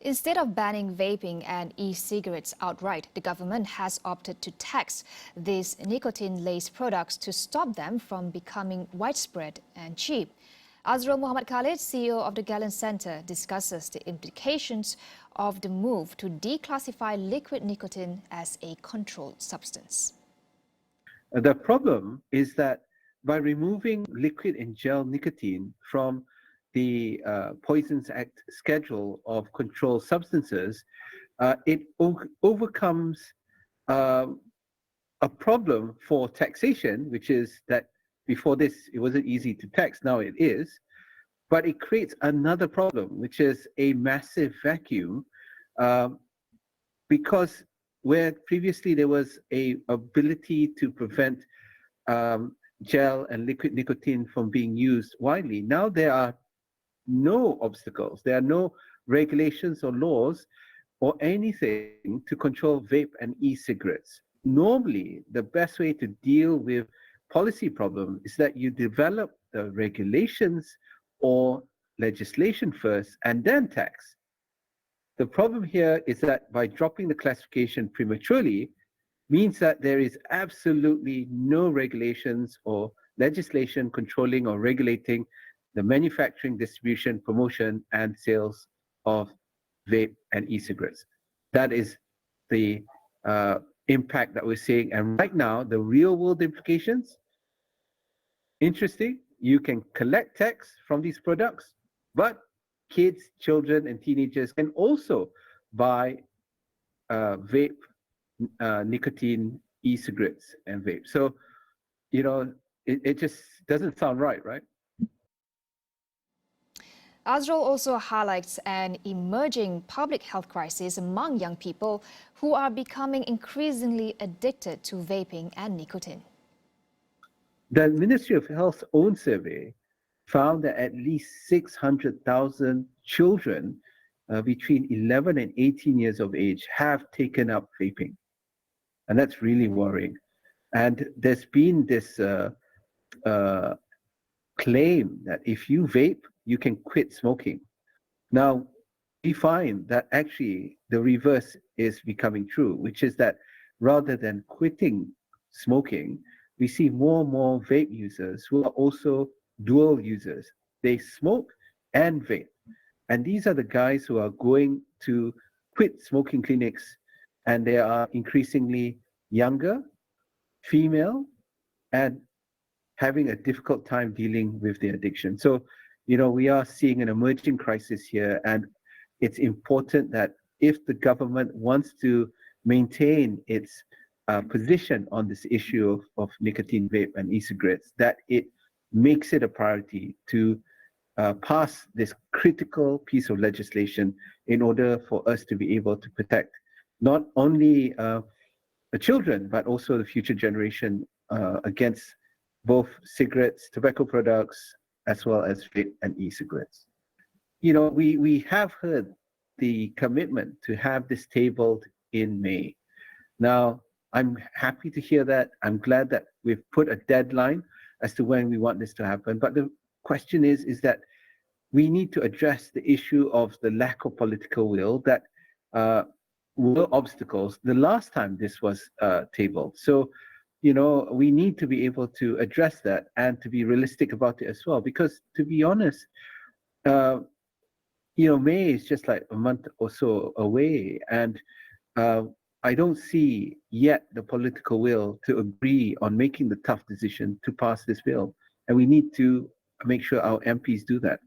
Instead of banning vaping and e-cigarettes outright, the government has opted to tax these nicotine-laced products to stop them from becoming widespread and cheap. Azrul Mohd Khalid, CEO of the Galen Centre, discusses the implications of the move to declassify liquid nicotine as a controlled substance. The problem is that by removing liquid and gel nicotine from the Poisons Act schedule of controlled substances, it overcomes a problem for taxation, which is that before this, it wasn't easy to tax, now it is. But it creates another problem, which is a massive vacuum, because where previously there was a ability to prevent gel and liquid nicotine from being used widely, now there are no obstacles. There are no regulations or laws or anything to control vape and e-cigarettes. Normally, the best way to deal with policy problem is that you develop the regulations or legislation first and then tax. The problem here is that by dropping the classification prematurely means that there is absolutely no regulations or legislation controlling or regulating the manufacturing, distribution, promotion, and sales of vape and e-cigarettes. That is the impact that we're seeing. And right now, the real world implications, interesting, you can collect tax from these products, but kids, children, and teenagers can also buy vape, nicotine, e-cigarettes, and vape. So, you know, it just doesn't sound right, right? Azrul also highlights an emerging public health crisis among young people who are becoming increasingly addicted to vaping and nicotine. The Ministry of Health's own survey found that at least 600,000 children between 11 and 18 years of age have taken up vaping. And that's really worrying. And there's been this claim that if you vape, you can quit smoking. Now, we find that actually the reverse is becoming true, which is that rather than quitting smoking, we see more and more vape users who are also dual users. They smoke and vape. And these are the guys who are going to quit smoking clinics, and they are increasingly younger, female, and having a difficult time dealing with their addiction. So, you know, we are seeing an emerging crisis here, and it's important that if the government wants to maintain its position on this issue of nicotine vape and e-cigarettes, that it makes it a priority to pass this critical piece of legislation in order for us to be able to protect not only the children, but also the future generation against both cigarettes, tobacco products, as well as vape and e-cigarettes. You know, we have heard the commitment to have this tabled in May. Now, I'm happy to hear that. I'm glad that we've put a deadline as to when we want this to happen. But the question is that we need to address the issue of the lack of political will that were obstacles the last time this was tabled. So, you know, we need to be able to address that and to be realistic about it as well. Because to be honest, you know, May is just like a month or so away, and I don't see yet the political will to agree on making the tough decision to pass this bill. And we need to make sure our MPs do that.